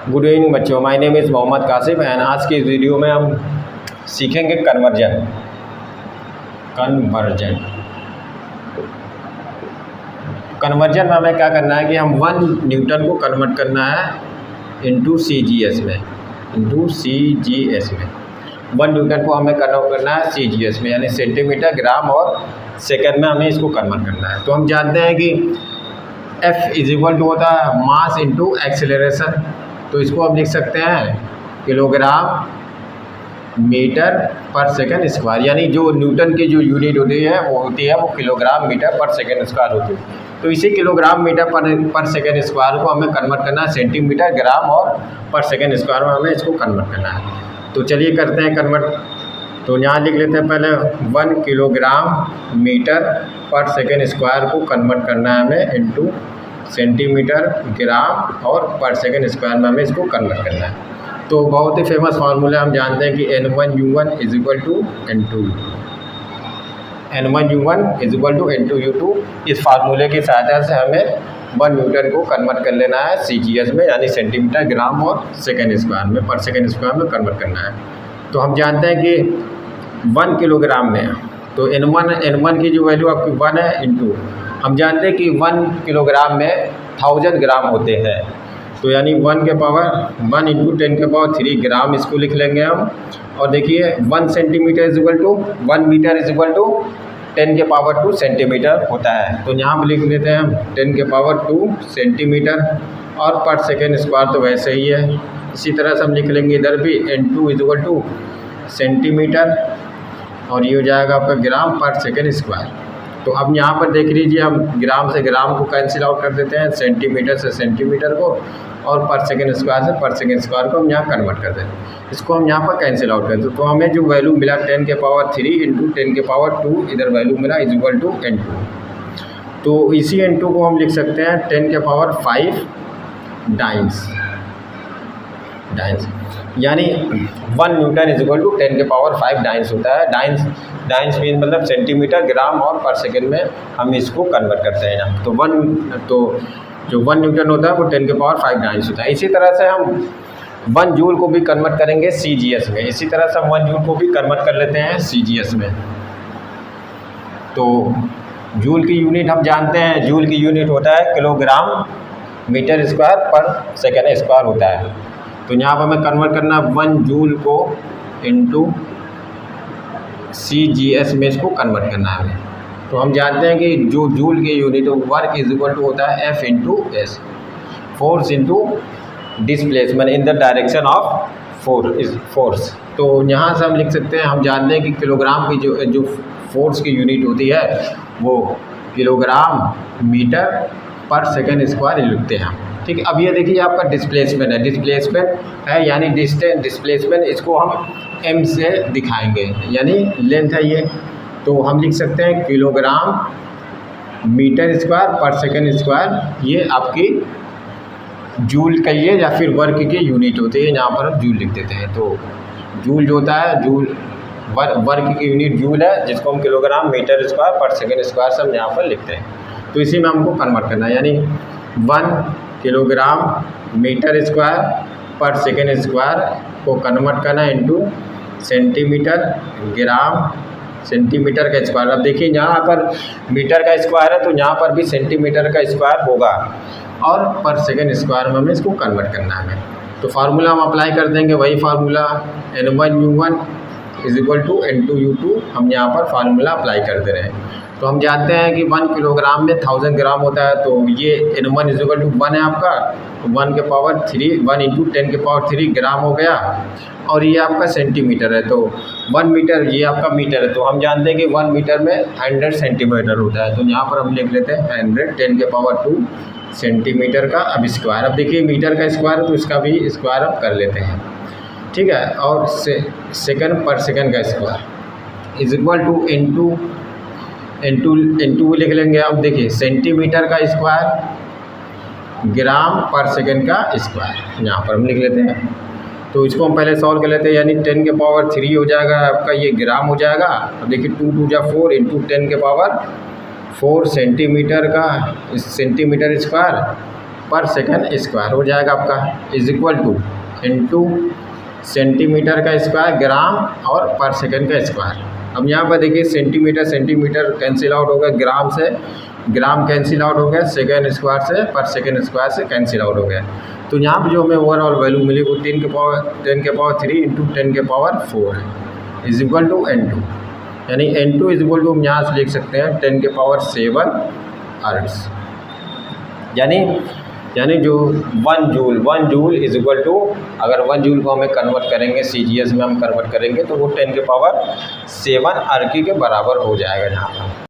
Good evening बच्चों, my name is Mohammad Kashif and आज की इस वीडियो में हम सीखेंगे कन्वर्जन। कन्वर्जन में हमें क्या करना है कि हम 1 न्यूटन को कन्वर्ट करना है इंटू CGS में, 1 न्यूटन को हमें कन्वर्ट करना है CGS में, यानी सेंटीमीटर, ग्राम और सेकंड में हमें इसको कन्वर्ट करना है। तो हम जानते हैं कि F इक्वल टू होता है मास इंटू एक्सेलरेशन। तो इसको हम लिख सकते हैं किलोग्राम मीटर पर सेकंड स्क्वायर, यानी जो न्यूटन की जो यूनिट होती है वो किलोग्राम मीटर पर सेकंड स्क्वायर होती है। तो इसी किलोग्राम मीटर पर सेकंड स्क्वायर को हमें कन्वर्ट करना है सेंटीमीटर, ग्राम और पर सेकंड स्क्वायर में हमें इसको कन्वर्ट करना है। तो चलिए करते हैं कन्वर्ट। तो यहाँ लिख लेते हैं पहले 1 किलोग्राम मीटर पर सेकंड स्क्वायर को कन्वर्ट करना है हमें इंटू सेंटीमीटर, ग्राम और पर सेकंड स्क्वायर में हमें इसको कन्वर्ट करना है। तो बहुत ही फेमस फार्मूला हम जानते हैं कि N1U1 is equal to N2U2, N1U1 is equal to N2U2। इस फार्मूले की सहायता से हमें 1 न्यूटन को कन्वर्ट कर लेना है CGS में, यानी सेंटीमीटर, ग्राम और सेकंड स्क्वायर में, पर सेकंड स्क्वायर में कन्वर्ट करना है। तो हम जानते हैं कि 1 किलोग्राम में, तो N1 की जो वैल्यू आपकी 1 है इंटू, हम जानते हैं कि 1 किलोग्राम में 1000 ग्राम होते हैं। तो यानी 1 के पावर 1 इंटू 10 के पावर 3 ग्राम इसको लिख लेंगे हम। और देखिए 1 centimetre is equal to 1 metre is equal to 10 के पावर 2 सेंटीमीटर होता है। तो यहाँ पर लिख लेते हैं हम 10 के पावर 2 सेंटीमीटर, और पर सेकेंड स्क्वायर तो वैसे ही है। इसी तरह से हम लिख लेंगे इधर भी N2 is equal two centimetre, और ये हो जाएगा आपका ग्राम पर सेकेंड स्क्वायर। तो अब यहाँ पर देख लीजिए, हम ग्राम से ग्राम को कैंसिल आउट कर देते हैं, सेंटीमीटर से सेंटीमीटर को, और पर सेकेंड स्क्वायर से पर सेकेंड स्क्वायर को हम यहाँ कन्वर्ट कर देते हैं। इसको हम यहाँ पर कैंसिल आउट कर देते, तो हमें जो वैल्यू मिला 10 के पावर 3 इंटू 10 के पावर 2 इधर वैल्यू मिला इज इक्वल टू N2। तो इसी N2 को हम लिख सकते हैं 10 के पावर 5 डाइन्स, यानी 1 न्यूटन इज इक्वल टू 10 के पावर 5 डाइन्स होता है। डाइन्स मीन मतलब सेंटीमीटर, ग्राम और पर सेकेंड में हम इसको कन्वर्ट करते हैं यहाँ। तो जो 1 न्यूटन होता है वो 10 के पावर 5 डाइन्स होता है। इसी तरह से हम 1 जूल को भी कन्वर्ट करेंगे CGS में। इसी तरह से हम 1 जूल को भी कन्वर्ट कर लेते हैं CGS में। तो जूल की यूनिट हम जानते हैं, जूल की यूनिट होता है किलोग्राम मीटर स्क्वायर पर सेकेंड स्क्वायर होता है। तो यहाँ पर हमें कन्वर्ट करना 1 जूल को इंटू CGS में इसको कन्वर्ट करना है हमें। तो हम जानते हैं कि जो जूल की unit work is equal to होता है F into S, force into displacement in the direction of force. तो यहाँ से हम लिख सकते हैं, हम जानते हैं कि किलोग्राम की जो फोर्स की यूनिट होती है वो किलोग्राम मीटर पर सेकेंड स्क्वायर लिखते हैं। ठीक है, अब ये देखिए आपका डिस्प्लेसमेंट है, यानी डिस्प्लेसमेंट इसको हम M से दिखाएंगे, यानी लेंथ है ये। तो हम लिख सकते हैं किलोग्राम मीटर स्क्वायर पर सेकेंड स्क्वायर, ये आपकी जूल कहिए या फिर वर्क की यूनिट होती है, यहाँ पर हम जूल लिख देते हैं। तो जूल जो होता है, जूल वर्क की यूनिट जूल है, जिसको हम किलोग्राम मीटर स्क्वायर पर सेकेंड स्क्वायर से हम यहाँ पर लिखते हैं। तो इसी में हमको कन्वर्ट करना है, यानी 1 किलोग्राम मीटर स्क्वायर पर सेकेंड स्क्वायर को कन्वर्ट करना इंटू सेंटीमीटर, ग्राम, सेंटीमीटर का स्क्वायर। अब देखिए यहाँ पर मीटर का स्क्वायर है, तो यहाँ पर भी सेंटीमीटर का स्क्वायर होगा, और पर सेकेंड स्क्वायर में हमें इसको कन्वर्ट करना है। तो फार्मूला हम अप्लाई कर देंगे, वही formula N1U1 is equal to N2U2 हम यहाँ पर फार्मूला अप्लाई कर दे रहे हैं। तो हम जानते हैं कि 1 किलोग्राम में 1000 ग्राम होता है। तो ये N1 इज इक्वल टू 1 है आपका, तो 1 के पावर 3, 1 इंटू 10 के पावर 3 ग्राम हो गया, और ये आपका सेंटीमीटर है। तो 1 मीटर, ये आपका मीटर है। तो हम जानते हैं कि 1 मीटर में 100 सेंटीमीटर होता है। तो यहाँ पर हम लिख लेते हैं 100 10 के पावर 2 सेंटीमीटर का अब स्क्वायर। अब देखिए मीटर का स्क्वायर है, तो इसका भी स्क्वायर अब कर लेते हैं। ठीक है, और सेकंड पर सेकंड का square is equal to N2 लिख लेंगे। अब देखिए सेंटीमीटर का स्क्वायर, ग्राम पर सेकंड का स्क्वायर यहाँ पर हम लिख लेते हैं। तो इसको हम पहले सॉल्व कर लेते हैं, यानी 10 के पावर 3 हो जाएगा आपका, ये ग्राम हो जाएगा। अब देखिए 2 2 जा 4 इंटू 10 के पावर 4 सेंटीमीटर का सेंटीमीटर स्क्वायर पर सेकंड स्क्वायर हो जाएगा आपका, is equal two into centimetre का स्क्वायर ग्राम और पर सेकंड का स्क्वायर। अब यहाँ पर देखिए सेंटीमीटर सेंटीमीटर कैंसिल आउट हो गया, ग्राम से ग्राम कैंसिल आउट हो गया, सेकंड स्क्वायर से पर सेकंड स्क्वायर से कैंसिल आउट हो गया। तो यहाँ पर जो हमें ओवरऑल वैल्यू मिली वो 10 के पावर 3 इंटू 10 के पावर 4 है, इज इक्वल टू N2, यानी N2 इज इक्वल टू हम यहाँ से लिख सकते हैं 10 के पावर 7 हर्ट्ज़। यानी जो 1 जूल इज इक्वल टू, अगर 1 जूल को हमें कन्वर्ट करेंगे CGS में हम कन्वर्ट करेंगे तो वो 10 के पावर 7 अर्की के बराबर हो जाएगा यहाँ पर।